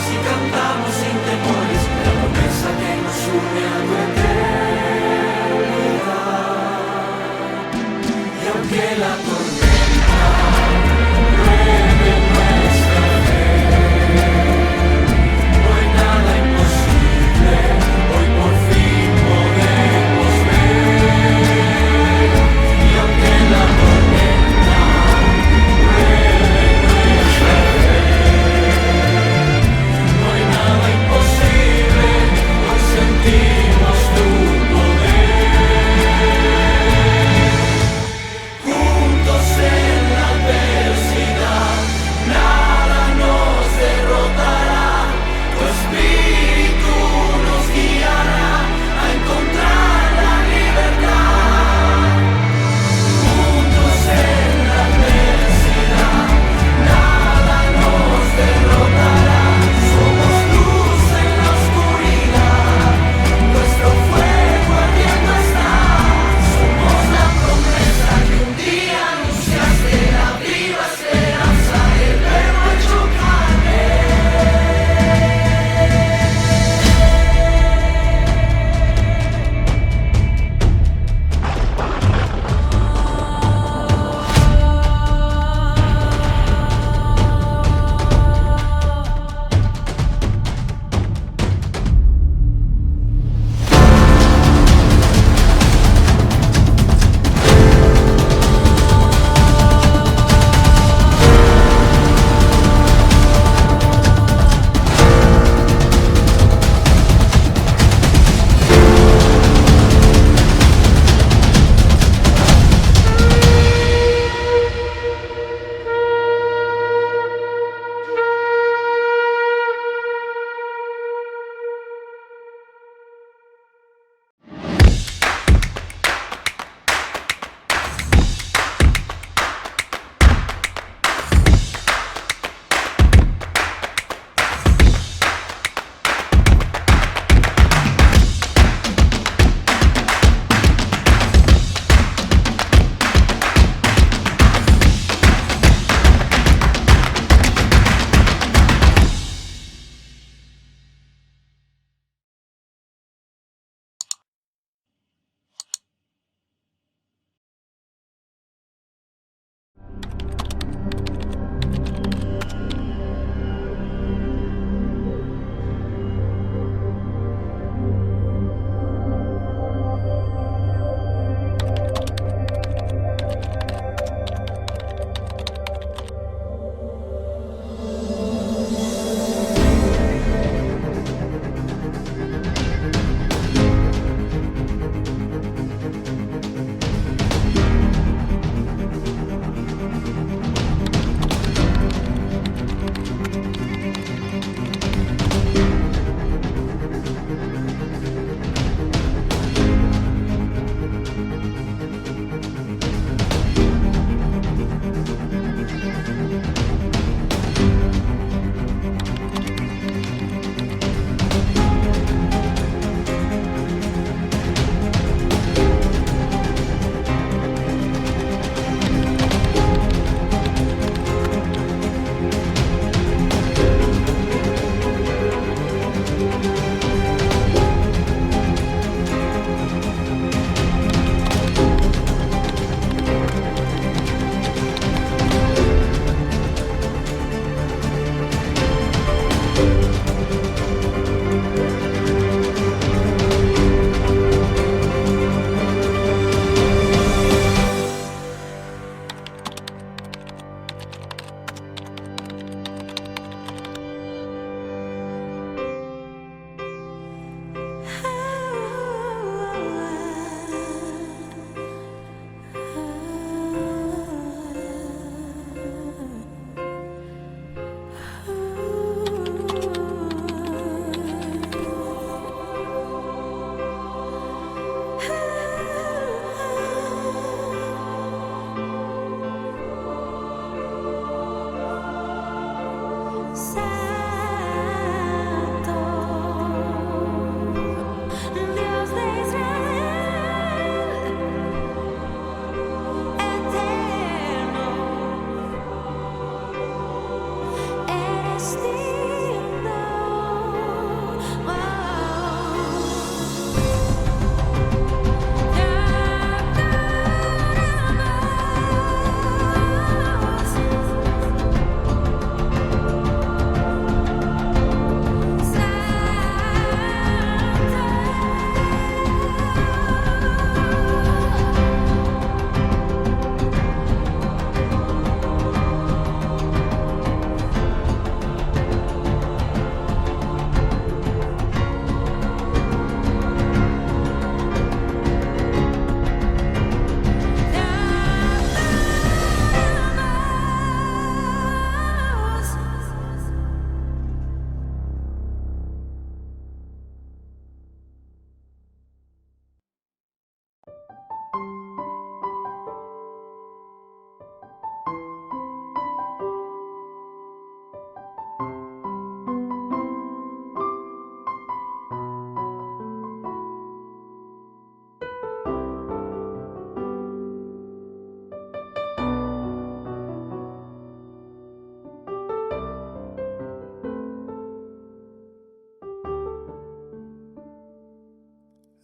Si cantamos sin temores la promesa que nos une a tu eternidad. Y aunque la tormenta pruebe nuestra fe, no hay nada imposible, hoy por fin podemos ver. Y aunque la tormenta pruebe nuestra fe, no hay nada imposible.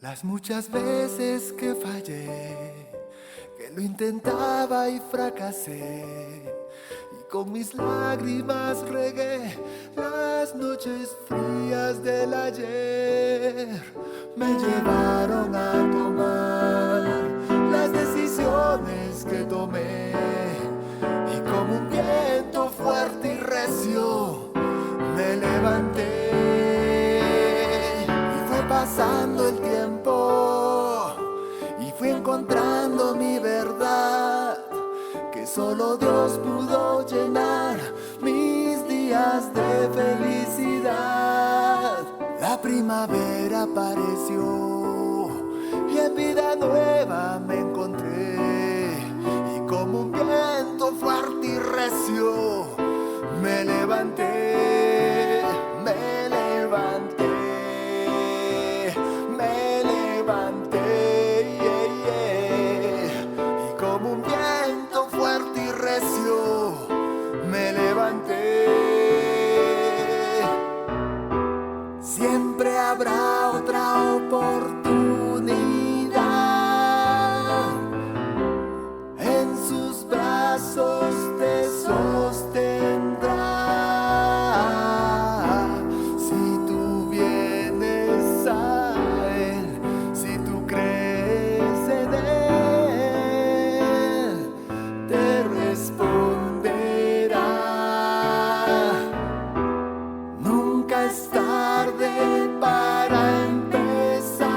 Las muchas veces que fallé, que lo intentaba y fracasé, y con mis lágrimas regué las noches frías del ayer. Me llevaron a tomar las decisiones que tomé, y como un viento fuerte y recio me levanté. Y fue pasando el tiempo y fui encontrando mi verdad, que solo Dios pudo llenar mis días de felicidad. La primavera apareció y en vida nueva me encontré, y como un viento fuerte y recio me levanté, me levanté, me levanté, y como un viento fuerte y recio me levanté. Siempre habrá otra oportunidad, en sus brazos te sostendrá. Si tú vienes a Él, si tú crees en Él, te responderá. Nunca es tarde para empezar,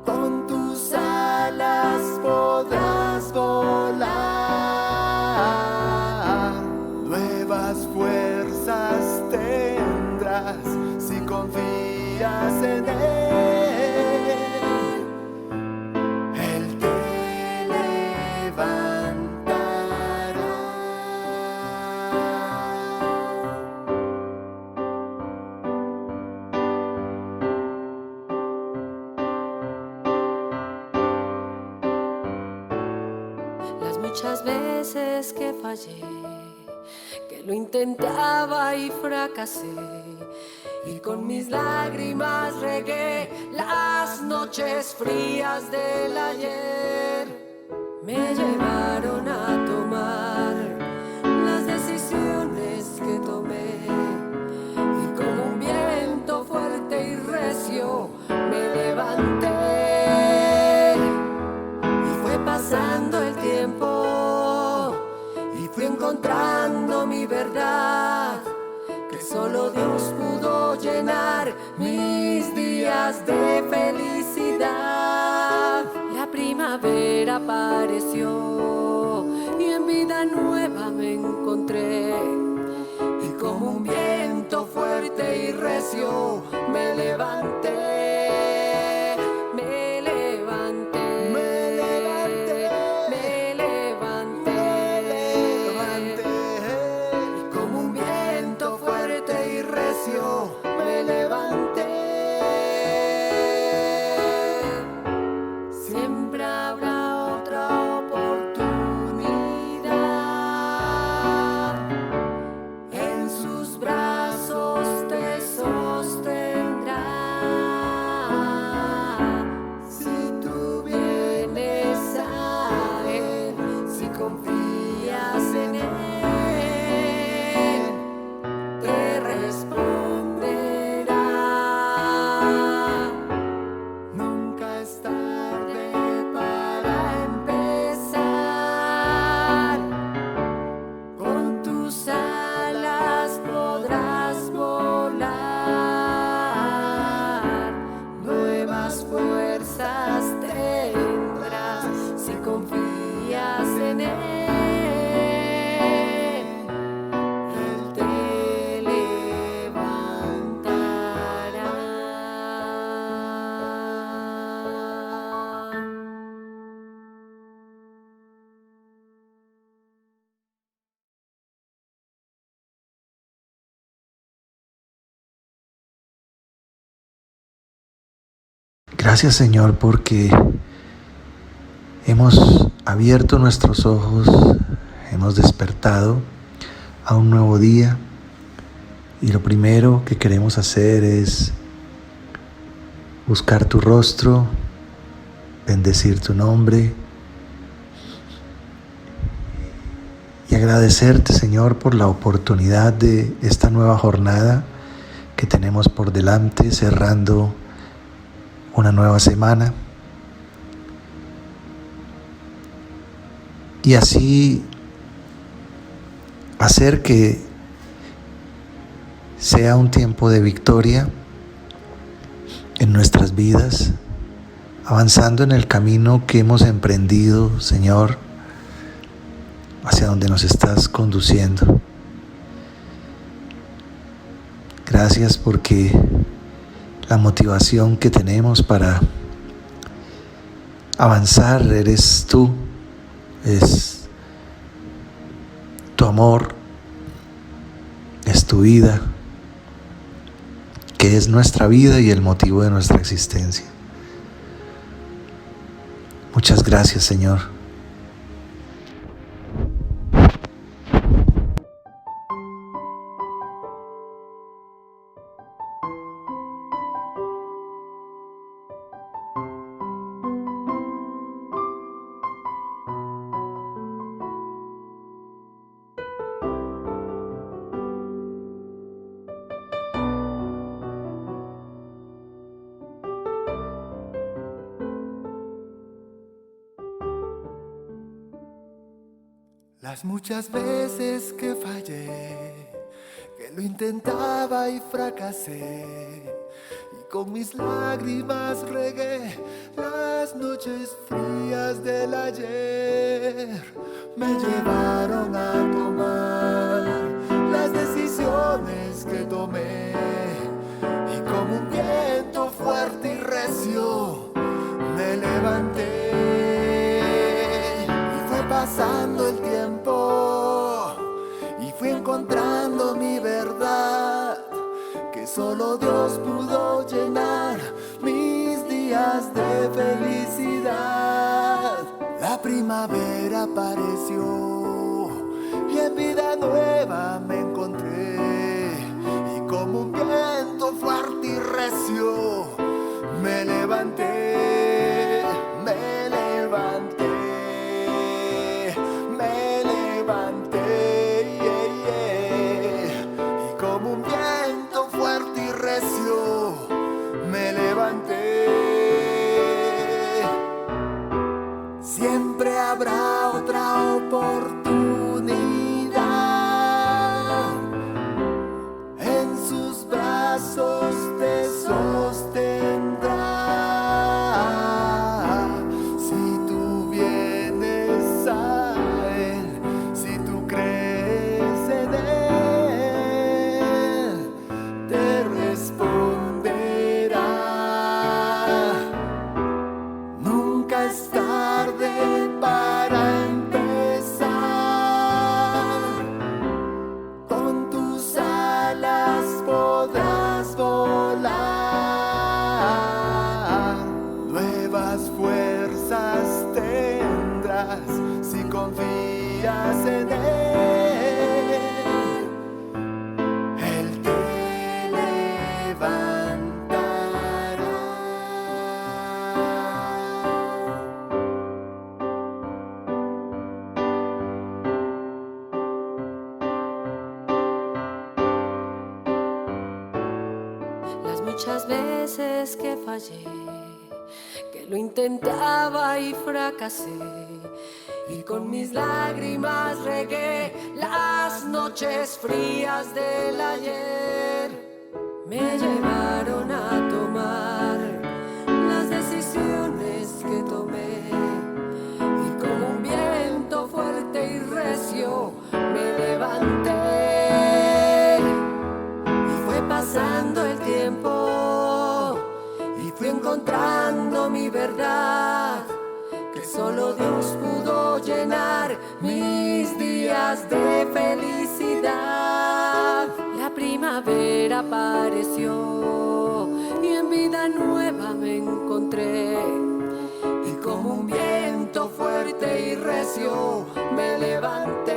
con tus alas podrás volar. Nuevas fuerzas tendrás si confías en Él. Él te levantará. Las muchas veces que fallé, que lo intentaba y fracasé, y con mis lágrimas regué las noches frías del ayer. Me llevaron a tomar las decisiones que tomé, y como un viento fuerte y recio me levanté. Pasando el tiempo y fui encontrando mi verdad, que solo Dios pudo llenar mis días de felicidad. La primavera apareció y en vida nueva me encontré, y como un viento fuerte y recio me levanté. Me levanté. Siempre habrá otra oportunidad, en sus brazos te sostendrá. Si tú vienes a Él, si confías en Él, te responderá. Gracias, Señor, porque hemos abierto nuestros ojos, hemos despertado a un nuevo día, y lo primero que queremos hacer es buscar tu rostro, bendecir tu nombre y agradecerte, Señor, por la oportunidad de esta nueva jornada que tenemos por delante, cerrando una nueva semana. Y así hacer que sea un tiempo de victoria en nuestras vidas, avanzando en el camino que hemos emprendido, Señor, hacia donde nos estás conduciendo. Gracias porque la motivación que tenemos para avanzar eres tú, es tu amor, es tu vida, que es nuestra vida y el motivo de nuestra existencia. Muchas gracias, Señor. Las muchas veces que fallé, que lo intentaba y fracasé, y con mis lágrimas regué las noches frías del ayer. Me llevaron a tomar las decisiones que tomé, y como un viento fuerte y recio me levanté. Y fue pasando el tiempo y fui encontrando mi verdad, que solo Dios pudo llenar mis días de felicidad. La primavera apareció y en vida nueva me encontré, y como un viento fuerte y recio me levanté, me levanté, me levanté, y como un viento fuerte y recio me levanté. Siempre habrá otra oportunidad, en sus brazos te sostendrá. Si tú vienes a Él, si tú crees en Él, te responderá. Nunca es tarde para empezar, con tus alas podrás volar. Nuevas fuerzas tendrás si confías en Él. Él te levantará. Las muchas veces que fallé, que lo intentaba y fracasé, y con mis lágrimas regué las noches frías del ayer. Me llevaron a tomar las decisiones que tomé, y como un viento fuerte y recio me levanté. Y fue pasando el tiempo y fui encontrando mi verdad, que solo Dios pudo llenar mis días de felicidad. La primavera apareció y en vida nueva me encontré, y como un viento fuerte y recio me levanté,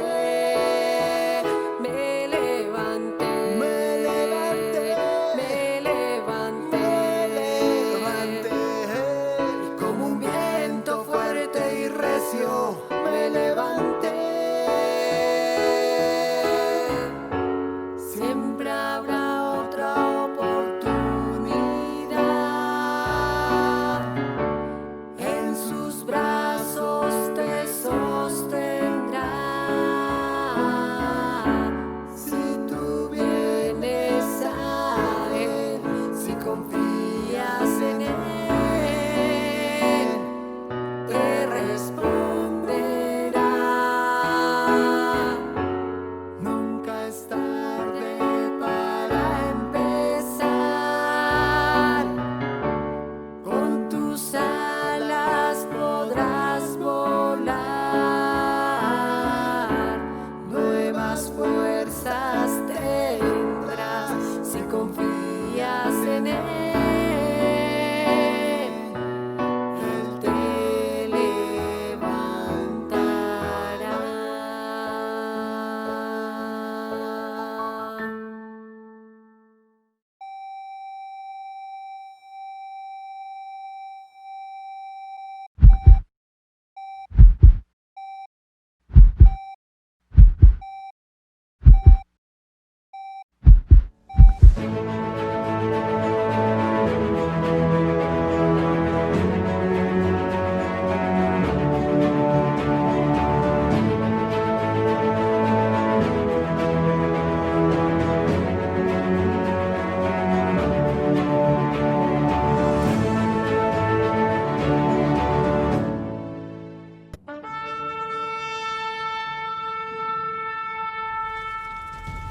me levanté, me levanté, me levanté, en él, Él te levantará.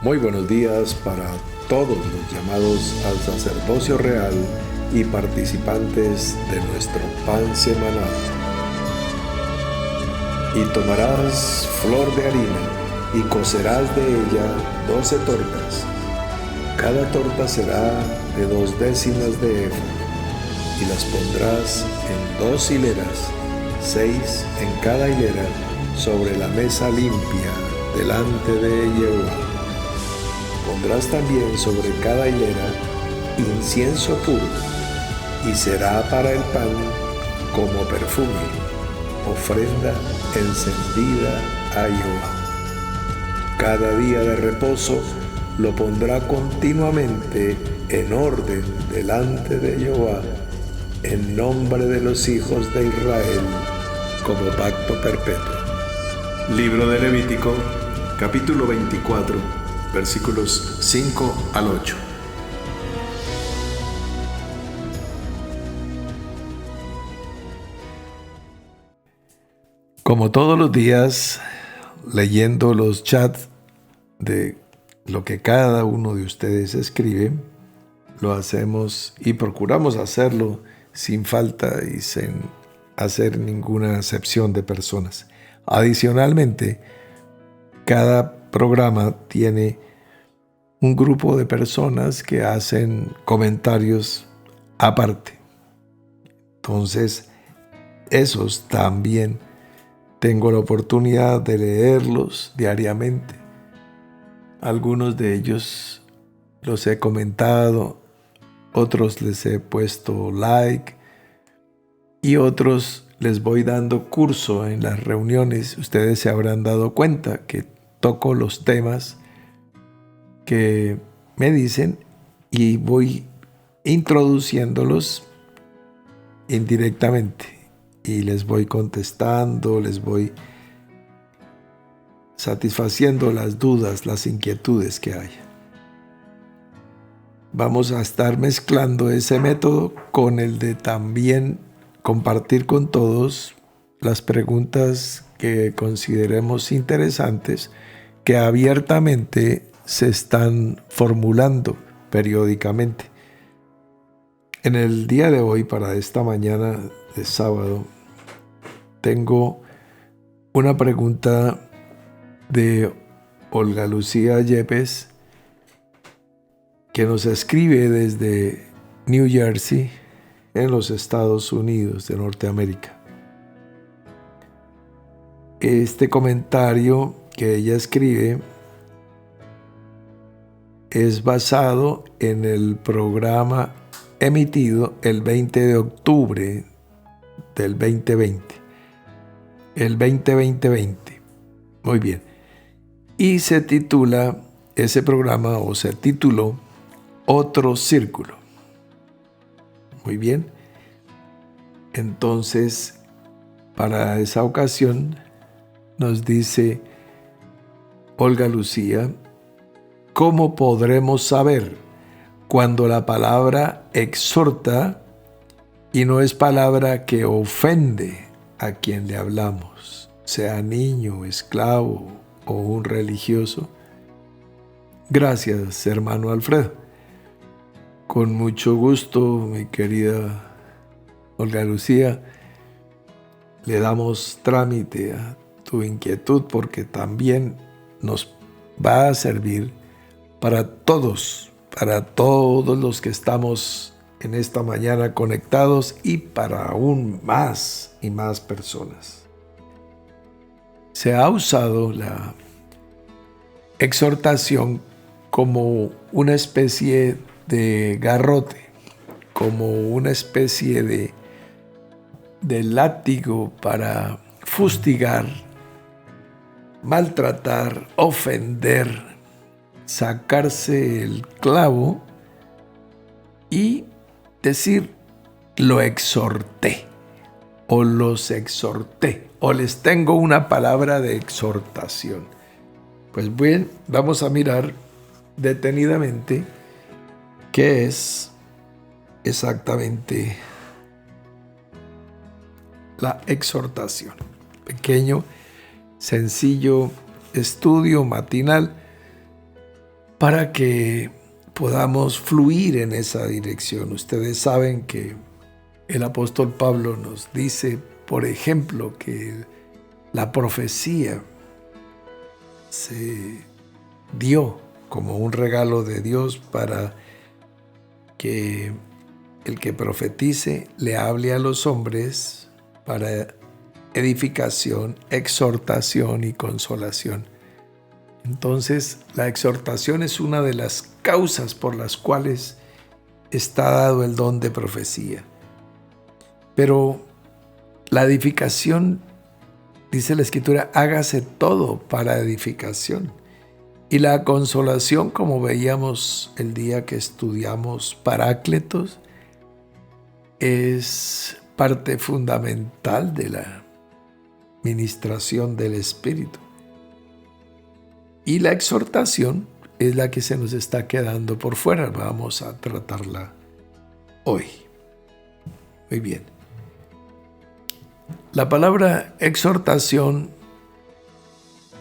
Muy buenos días para todos los llamados al sacerdocio real y participantes de nuestro pan semanal. Y tomarás flor de harina y cocerás de ella 12 tortas. Cada torta será de 2 décimas de efa, y las pondrás en 2 hileras, 6 en cada hilera, sobre la mesa limpia delante de Jehová. Pondrás también sobre cada hilera incienso puro, y será para el pan como perfume, ofrenda encendida a Jehová. Cada día de reposo lo pondrá continuamente en orden delante de Jehová, en nombre de los hijos de Israel, como pacto perpetuo. Libro de Levítico, capítulo 24, versículos 5 al 8. Como todos los días, leyendo los chats de lo que cada uno de ustedes escribe, lo hacemos y procuramos hacerlo sin falta y sin hacer ninguna acepción de personas. Adicionalmente, cada programa tiene un grupo de personas que hacen comentarios aparte. Entonces, esos también tengo la oportunidad de leerlos diariamente. Algunos de ellos los he comentado, otros les he puesto like y otros les voy dando curso en las reuniones. Ustedes se habrán dado cuenta que toco los temas que me dicen y voy introduciéndolos indirectamente y les voy contestando, les voy satisfaciendo las dudas, las inquietudes que hay. Vamos a estar mezclando ese método con el de también compartir con todos las preguntas que consideremos interesantes, que abiertamente se están formulando periódicamente. En el día de hoy, para esta mañana de sábado, tengo una pregunta de Olga Lucía Yepes, que nos escribe desde New Jersey, en los Estados Unidos de Norteamérica. Este comentario que ella escribe es basado en el programa emitido el 20 de octubre del 2020. El 2020. Muy bien. Y se titula ese programa, o se tituló Otro Círculo. Muy bien. Entonces, para esa ocasión, nos dice Olga Lucía, ¿cómo podremos saber cuando la palabra exhorta y no es palabra que ofende a quien le hablamos, sea niño, esclavo o un religioso? Gracias, hermano Alfredo. Con mucho gusto, mi querida Olga Lucía, le damos trámite a tu inquietud porque también nos va a servir para todos para todos los que estamos en esta mañana conectados y para aún más y más personas. Se ha usado la exhortación como una especie de garrote, como una especie de látigo para fustigar, maltratar, ofender, sacarse el clavo y decir, lo exhorté, o los exhorté, o les tengo una palabra de exhortación. Pues bien, vamos a mirar detenidamente qué es exactamente la exhortación. Pequeño, sencillo estudio matinal para que podamos fluir en esa dirección. Ustedes saben que el apóstol Pablo nos dice, por ejemplo, que la profecía se dio como un regalo de Dios para que el que profetice le hable a los hombres para edificación, exhortación y consolación. Entonces, la exhortación es una de las causas por las cuales está dado el don de profecía. Pero la edificación, dice la Escritura, hágase todo para edificación. Y la consolación, como veíamos el día que estudiamos Parácletos, es parte fundamental de la ministración del Espíritu. Y la exhortación es la que se nos está quedando por fuera. Vamos a tratarla hoy. Muy bien. La palabra exhortación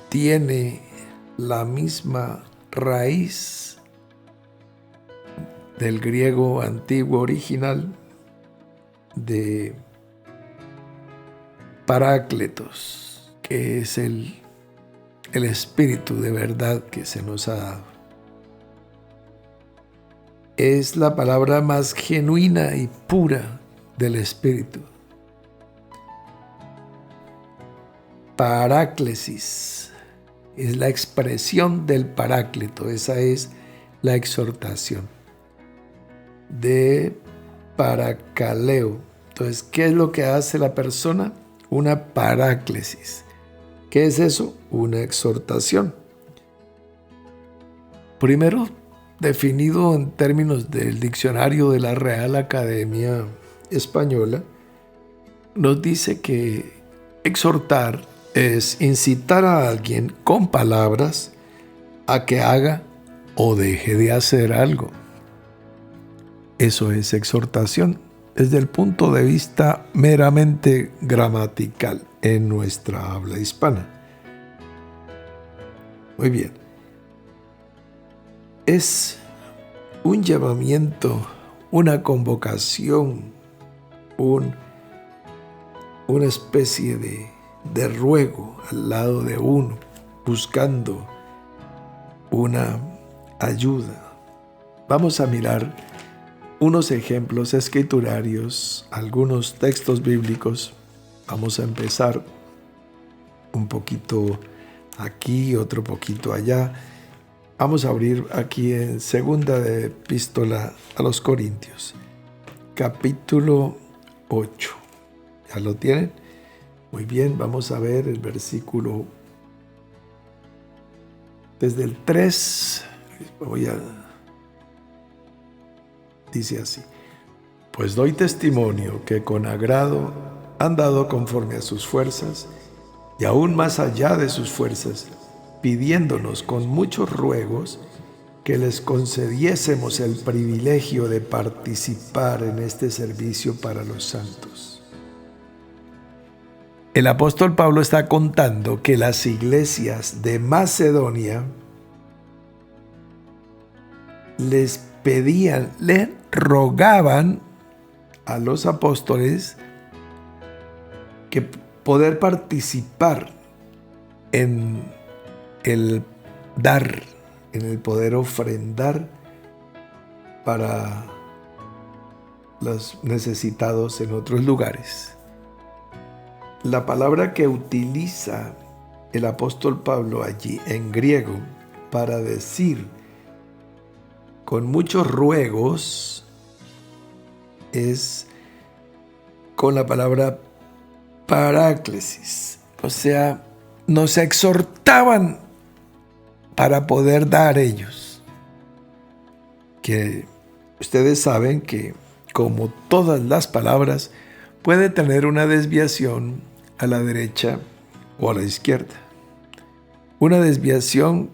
tiene la misma raíz del griego antiguo original de Parácletos, que es el Espíritu de verdad que se nos ha dado. Es la palabra más genuina y pura del Espíritu. Paráclesis es la expresión del Paráclito, esa es la exhortación. De paracaleo. Entonces, ¿qué es lo que hace la persona? Una paráclesis. ¿Qué es eso? Una exhortación. Primero, definido en términos del diccionario de la Real Academia Española, nos dice que exhortar es incitar a alguien con palabras a que haga o deje de hacer algo. Eso es exhortación desde el punto de vista meramente gramatical en nuestra habla hispana. Muy bien. Es un llamamiento, una convocación, una especie de ruego al lado de uno, buscando una ayuda. Vamos a mirar unos ejemplos escriturarios, algunos textos bíblicos. Vamos a empezar un poquito aquí, otro poquito allá. Vamos a abrir aquí en segunda de Epístola a los Corintios, capítulo 8. ¿Ya lo tienen? Muy bien, vamos a ver el versículo desde el 3. Dice así: pues doy testimonio que con agrado han dado conforme a sus fuerzas y aún más allá de sus fuerzas, pidiéndonos con muchos ruegos que les concediésemos el privilegio de participar en este servicio para los santos. El apóstol Pablo está contando que las iglesias de Macedonia les pedían, le rogaban a los apóstoles que poder participar en el dar, en el poder ofrendar para los necesitados en otros lugares. La palabra que utiliza el apóstol Pablo allí en griego para decir con muchos ruegos es con la palabra paráclesis. O sea, nos exhortaban para poder dar ellos. Que ustedes saben que, como todas las palabras, puede tener una desviación a la derecha o a la izquierda. Una desviación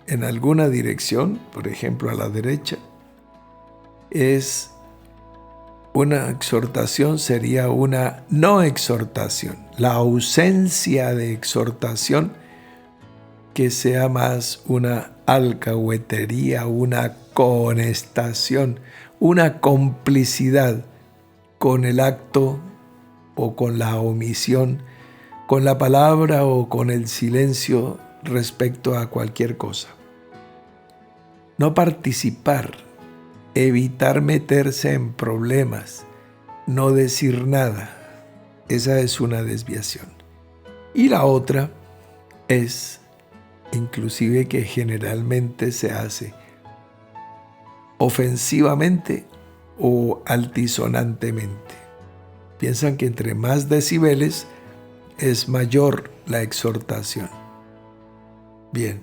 en alguna dirección, por ejemplo a la derecha, es una exhortación, sería una no exhortación. La ausencia de exhortación, que sea más una alcahuetería, una conestación, una complicidad con el acto o con la omisión, con la palabra o con el silencio respecto a cualquier cosa. No participar, evitar meterse en problemas, no decir nada. Esa es una desviación. Y la otra es, inclusive que generalmente se hace ofensivamente o altisonantemente. Piensan que entre más decibeles es mayor la exhortación. Bien,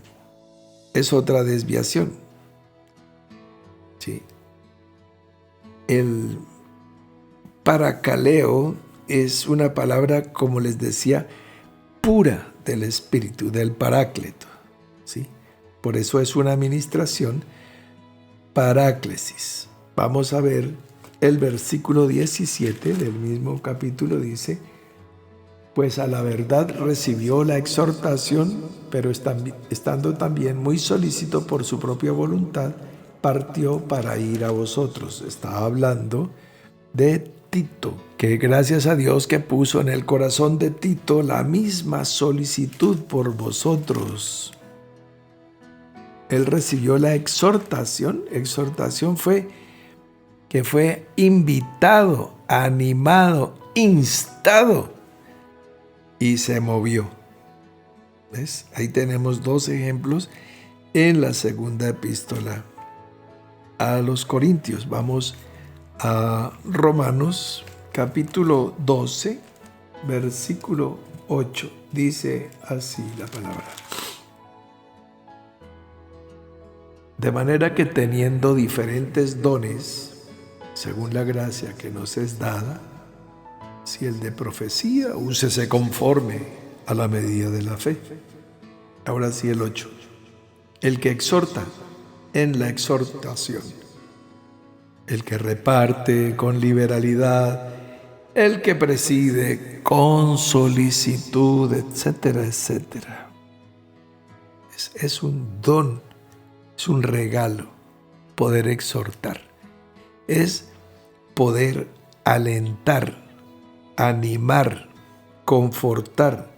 es otra desviación. Sí. El paracaleo es una palabra, como les decía, pura del Espíritu, del Paráclito. ¿Sí? Por eso es una administración paráclesis. Vamos a ver el versículo 17 del mismo capítulo. Dice: pues a la verdad recibió la exhortación, pero estando también muy solícito por su propia voluntad, partió para ir a vosotros. Está hablando de Tito, que gracias a Dios que puso en el corazón de Tito la misma solicitud por vosotros. Él recibió la exhortación. Exhortación fue que fue invitado, animado, instado y se movió. ¿Ves? Ahí tenemos dos ejemplos en la segunda epístola a los Corintios. Vamos a Romanos capítulo 12, versículo 8. Dice así la palabra: de manera que teniendo diferentes dones, según la gracia que nos es dada, si el de profecía, úsese conforme a la medida de la fe. Ahora sí el 8. El que exhorta, en la exhortación. El que reparte con liberalidad. El que preside con solicitud, etcétera, etcétera. Es un don, es un regalo poder exhortar. Es poder alentar, animar, confortar,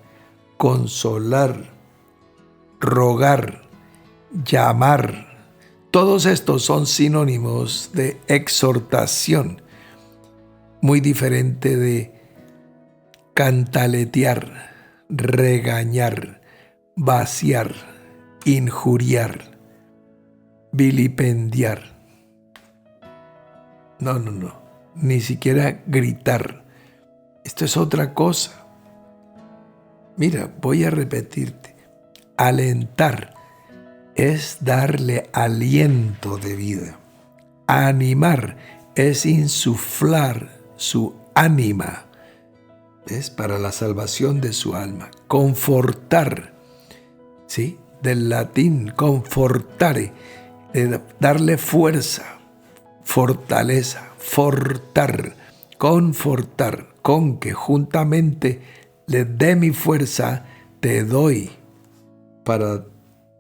consolar, rogar, llamar. Todos estos son sinónimos de exhortación, muy diferente de cantaletear, regañar, vaciar, injuriar, vilipendiar. No, ni siquiera gritar. Esto es otra cosa. Mira, voy a repetirte. Alentar es darle aliento de vida. Animar es insuflar su ánima. Es para la salvación de su alma. Confortar, ¿sí? Del latín confortare, darle fuerza, fortaleza, fortar, confortar, con que juntamente le dé mi fuerza, te doy para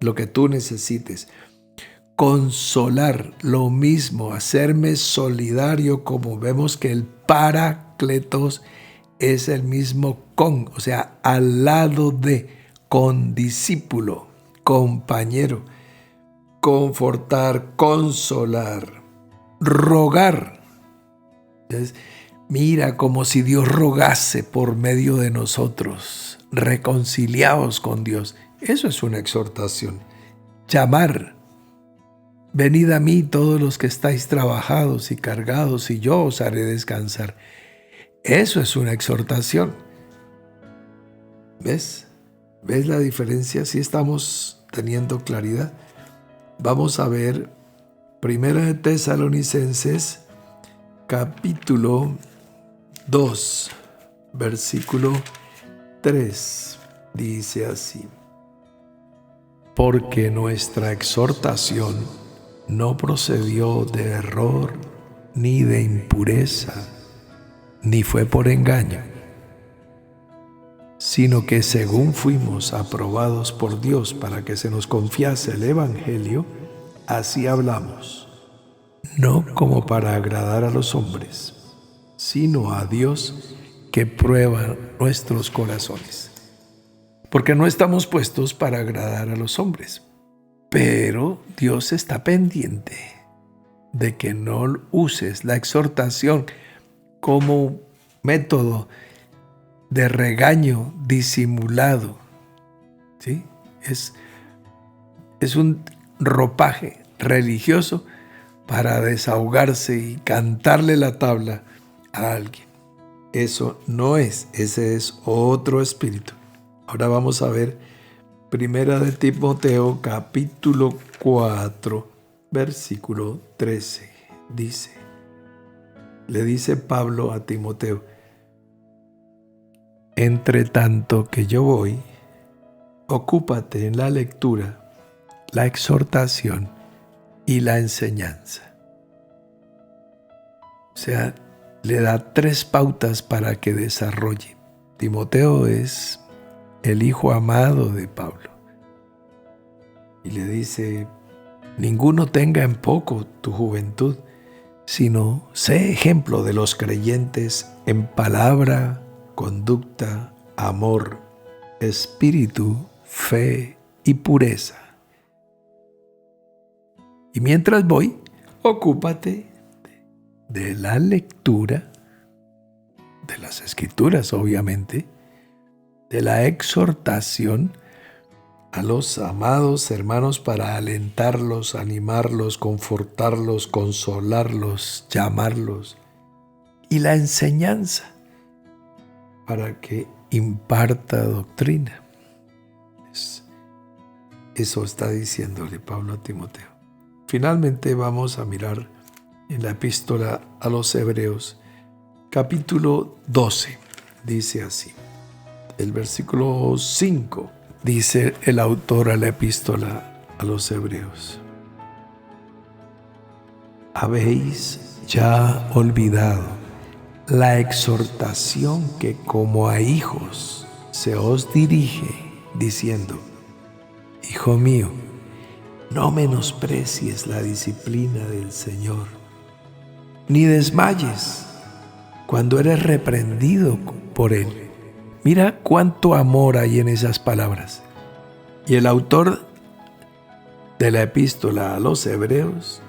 lo que tú necesites. Consolar, lo mismo, hacerme solidario, como vemos que el parácletos es el mismo con, o sea, al lado de, condiscípulo, compañero. Confortar, consolar, rogar. Entonces, mira, como si Dios rogase por medio de nosotros, reconciliados con Dios. Eso es una exhortación. Llamar. Venid a mí todos los que estáis trabajados y cargados, y yo os haré descansar. Eso es una exhortación. ¿Ves? ¿Ves la diferencia? Si estamos teniendo claridad. Vamos a ver Primera de Tesalonicenses, capítulo 2, versículo 3. Dice así: porque nuestra exhortación no procedió de error, ni de impureza, ni fue por engaño, sino que según fuimos aprobados por Dios para que se nos confiase el Evangelio, así hablamos, no como para agradar a los hombres, sino a Dios que prueba nuestros corazones. Porque no estamos puestos para agradar a los hombres, pero Dios está pendiente de que no uses la exhortación como método de regaño disimulado. ¿Sí? Es un ropaje religioso para desahogarse y cantarle la tabla a alguien. Eso no es, ese es otro espíritu. Ahora vamos a ver Primera de Timoteo, capítulo 4, versículo 13. Le dice Pablo a Timoteo: entre tanto que yo voy, ocúpate en la lectura, la exhortación y la enseñanza. O sea, le da 3 pautas para que desarrolle. Timoteo es el hijo amado de Pablo. Y le dice: ninguno tenga en poco tu juventud, sino sé ejemplo de los creyentes en palabra, conducta, amor, espíritu, fe y pureza. Y mientras voy, ocúpate de la lectura, de las Escrituras, obviamente, de la exhortación a los amados hermanos para alentarlos, animarlos, confortarlos, consolarlos, llamarlos, y la enseñanza para que imparta doctrina. Eso está diciéndole Pablo a Timoteo. Finalmente vamos a mirar en la epístola a los Hebreos, capítulo 12. Dice así, el versículo 5, dice el autor a la epístola a los Hebreos: habéis ya olvidado la exhortación que como a hijos se os dirige, diciendo: hijo mío, no menosprecies la disciplina del Señor, ni desmayes cuando eres reprendido por Él. Mira cuánto amor hay en esas palabras. Y el autor de la epístola a los Hebreos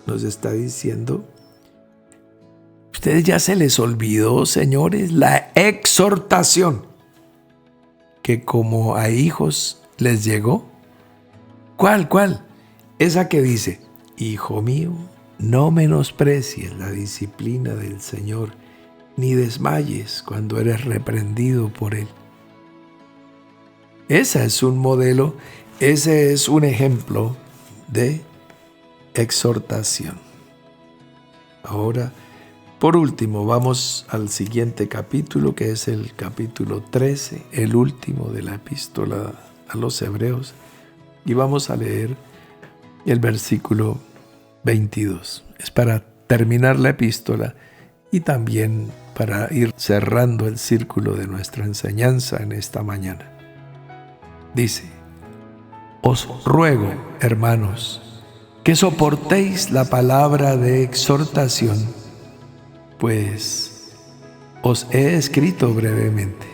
nos está diciendo: ustedes ya se les olvidó, señores, la exhortación que como a hijos les llegó. ¿Cuál? Esa que dice: hijo mío, no menosprecies la disciplina del Señor, ni desmayes cuando eres reprendido por Él. Ese es un modelo, ese es un ejemplo de exhortación. Ahora, por último, vamos al siguiente capítulo, que es el capítulo 13, el último de la epístola a los Hebreos, y vamos a leer el versículo 22. Es para terminar la epístola y también para ir cerrando el círculo de nuestra enseñanza en esta mañana. Dice: os ruego, hermanos, que soportéis la palabra de exhortación, pues os he escrito brevemente.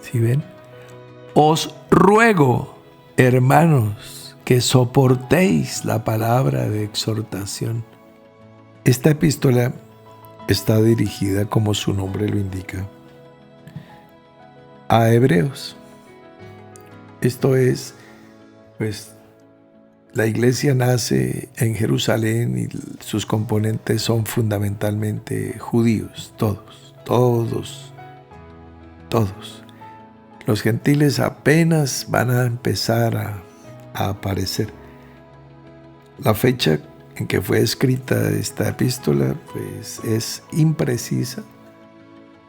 ¿Sí ven? Os ruego, hermanos, que soportéis la palabra de exhortación. Esta epístola está dirigida, como su nombre lo indica, a hebreos. Esto es, pues, la iglesia nace en Jerusalén y sus componentes son fundamentalmente judíos, todos. Los gentiles apenas van a empezar a aparecer. La fecha en que fue escrita esta epístola, pues, es imprecisa,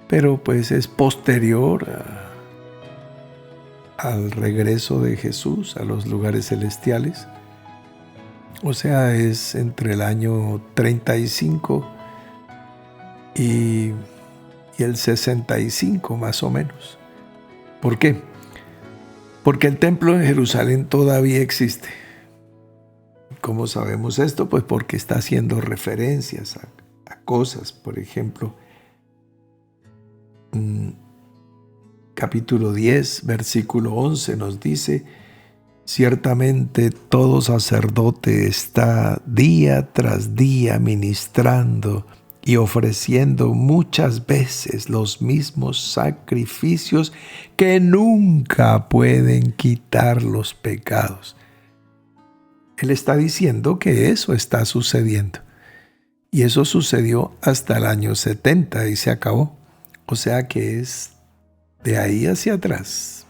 pero pues es posterior al regreso de Jesús a los lugares celestiales. O sea, es entre el año 35 y el 65 más o menos. ¿Por qué? Porque el templo en Jerusalén todavía existe. ¿Cómo sabemos esto? Pues porque está haciendo referencias a cosas. Por ejemplo, capítulo 10, versículo 11 nos dice: ciertamente todo sacerdote está día tras día ministrando y ofreciendo muchas veces los mismos sacrificios que nunca pueden quitar los pecados. Él está diciendo que eso está sucediendo. Y eso sucedió hasta el año 70 y se acabó. O sea que es de ahí hacia atrás.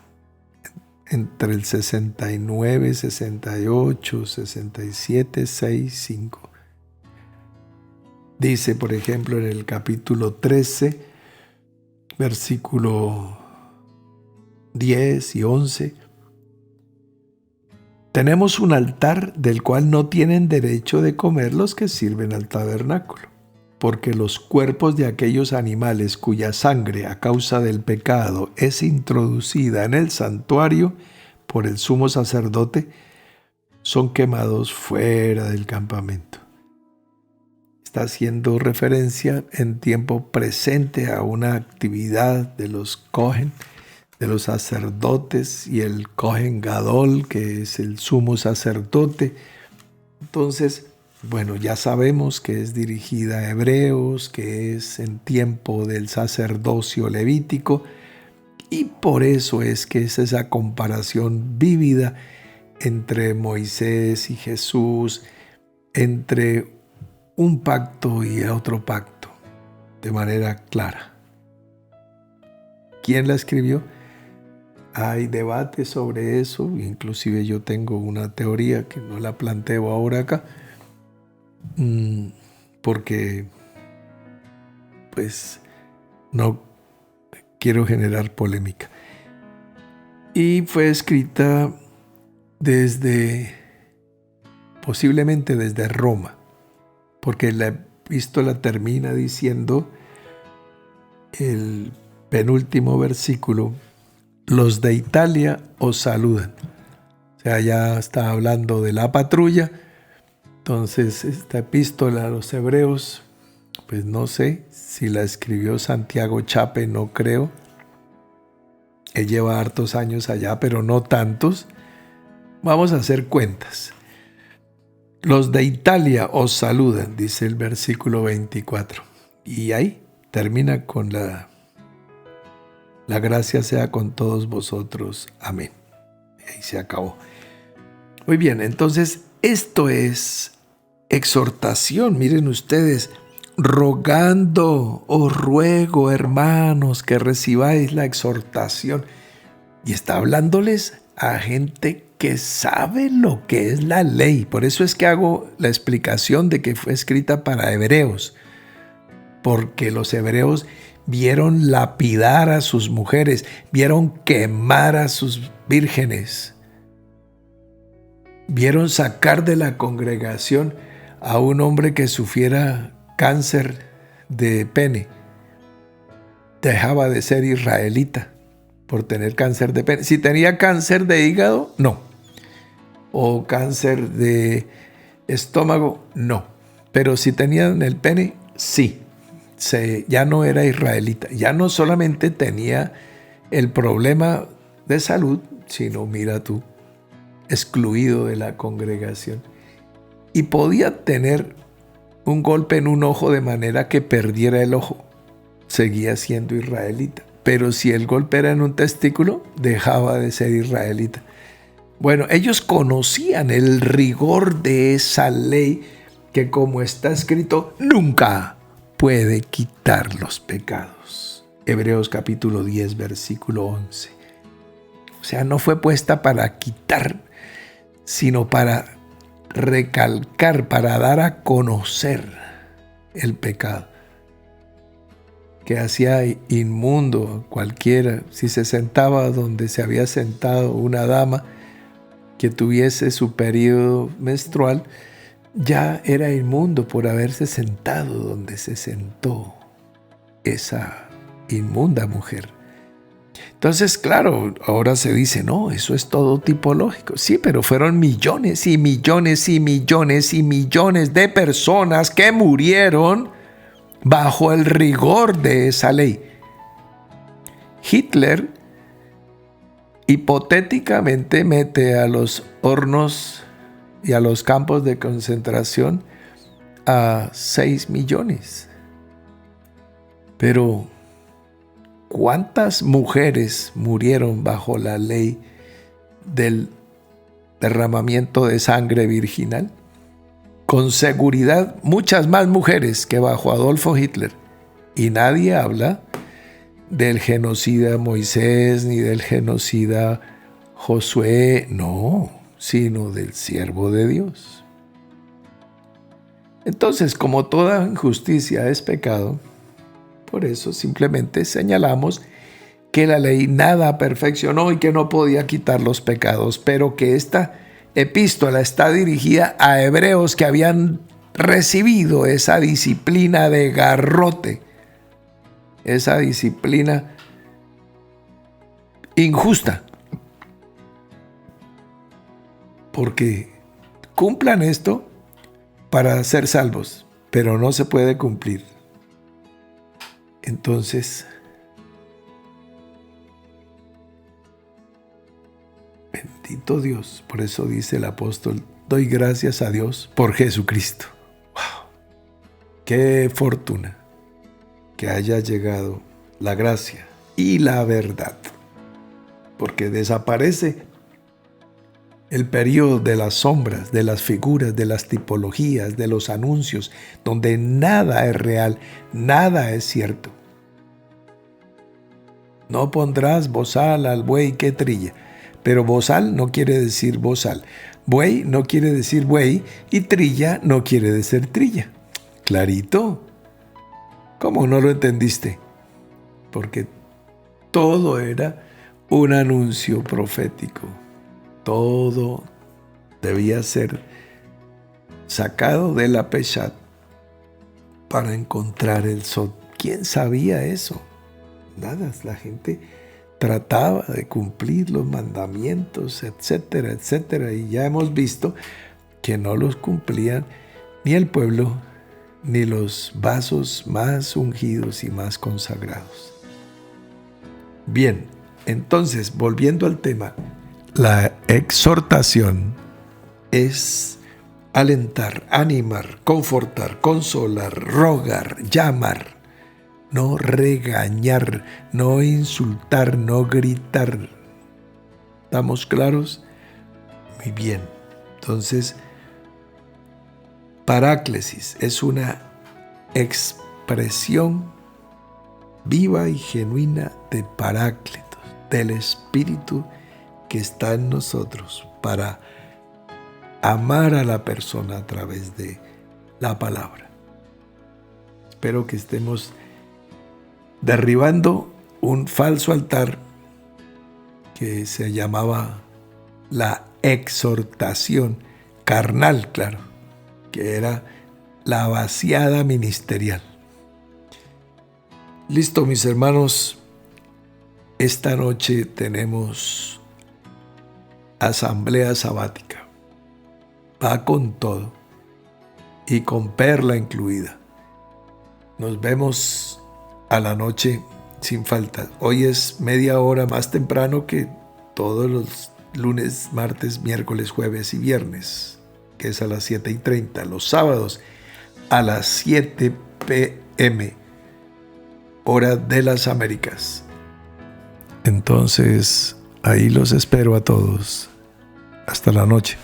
Entre el 69, 68, 67, 6, 5. Dice, por ejemplo, en el capítulo 13, versículo 10 y 11, tenemos un altar del cual no tienen derecho de comer los que sirven al tabernáculo, porque los cuerpos de aquellos animales cuya sangre a causa del pecado es introducida en el santuario por el sumo sacerdote son quemados fuera del campamento. Está haciendo referencia en tiempo presente a una actividad de los Cohen, de los sacerdotes, y el Cohen Gadol, que es el sumo sacerdote. Entonces, bueno, ya sabemos que es dirigida a hebreos, que es en tiempo del sacerdocio levítico, y por eso es que es esa comparación vívida entre Moisés y Jesús, entre un pacto y otro pacto, de manera clara. ¿Quién la escribió? Hay debate sobre eso, inclusive yo tengo una teoría que no la planteo ahora acá, porque pues no quiero generar polémica. Y fue escrita posiblemente desde Roma, porque la epístola termina diciendo, el penúltimo versículo: los de Italia os saludan. O sea, ya está hablando de la patrulla. Entonces, esta epístola a los hebreos, pues no sé si la escribió Santiago Chape, no creo. Él lleva hartos años allá, pero no tantos. Vamos a hacer cuentas. Los de Italia os saludan, dice el versículo 24. Y ahí termina con la gracia sea con todos vosotros. Amén. Y ahí se acabó. Muy bien, entonces esto es exhortación. Miren ustedes, rogando, os ruego, hermanos, que recibáis la exhortación. Y está hablándoles a gente que sabe lo que es la ley. Por eso es que hago la explicación de que fue escrita para hebreos. Porque los hebreos vieron lapidar a sus mujeres, vieron quemar a sus vírgenes, vieron sacar de la congregación a un hombre que sufriera cáncer de pene. Dejaba de ser israelita por tener cáncer de pene. Si tenía cáncer de hígado, no. O cáncer de estómago, no. Pero si tenían el pene, sí. Ya no era israelita. Ya no solamente tenía el problema de salud, sino, mira tú, excluido de la congregación. Y podía tener un golpe en un ojo de manera que perdiera el ojo. Seguía siendo israelita. Pero si el golpe era en un testículo, dejaba de ser israelita. Bueno, ellos conocían el rigor de esa ley que, como está escrito, nunca puede quitar los pecados. Hebreos capítulo 10, versículo 11. O sea, no fue puesta para quitar, sino para recalcar, para dar a conocer el pecado, que hacía inmundo cualquiera. Si se sentaba donde se había sentado una dama que tuviese su periodo menstrual, ya era inmundo por haberse sentado donde se sentó esa inmunda mujer. Entonces, claro, ahora se dice, no, eso es todo tipológico. Sí, pero fueron millones y millones y millones y millones de personas que murieron bajo el rigor de esa ley. Hitler hipotéticamente mete a los hornos y a los campos de concentración a 6 millones. Pero ¿cuántas mujeres murieron bajo la ley del derramamiento de sangre virginal? Con seguridad, muchas más mujeres que bajo Adolfo Hitler. Y nadie habla del genocida Moisés ni del genocida Josué, no, sino del siervo de Dios. Entonces, como toda injusticia es pecado, por eso simplemente señalamos que la ley nada perfeccionó y que no podía quitar los pecados, pero que esta epístola está dirigida a hebreos que habían recibido esa disciplina de garrote, esa disciplina injusta. Porque cumplan esto para ser salvos, pero no se puede cumplir. Entonces, bendito Dios. Por eso dice el apóstol, doy gracias a Dios por Jesucristo. ¡Wow! ¡Qué fortuna que haya llegado la gracia y la verdad! Porque desaparece el periodo de las sombras, de las figuras, de las tipologías, de los anuncios, donde nada es real, nada es cierto. No pondrás bozal al buey que trilla. Pero bozal no quiere decir bozal. Buey no quiere decir buey. Y trilla no quiere decir trilla. Clarito. ¿Cómo no lo entendiste? Porque todo era un anuncio profético. Todo debía ser sacado de la Peshat para encontrar el Sod. ¿Quién sabía eso? Nada, la gente trataba de cumplir los mandamientos, etcétera, etcétera. Y ya hemos visto que no los cumplían ni el pueblo, ni los vasos más ungidos y más consagrados. Bien, entonces, volviendo al tema, la exhortación es alentar, animar, confortar, consolar, rogar, llamar. No regañar, no insultar, no gritar. ¿Estamos claros? Muy bien. Entonces, paráclesis es una expresión viva y genuina de Paráclitos, del Espíritu que está en nosotros para amar a la persona a través de la palabra. Espero que estemos derribando un falso altar que se llamaba la exhortación carnal, claro, que era la vaciada ministerial. Listo, mis hermanos, esta noche tenemos asamblea sabática. Va con todo y con perla incluida. Nos vemos a la noche sin falta. Hoy es media hora más temprano que todos los lunes, martes, miércoles, jueves y viernes, que es a las 7:30. Los sábados a las 7 p.m., hora de las Américas. Entonces, ahí los espero a todos. Hasta la noche.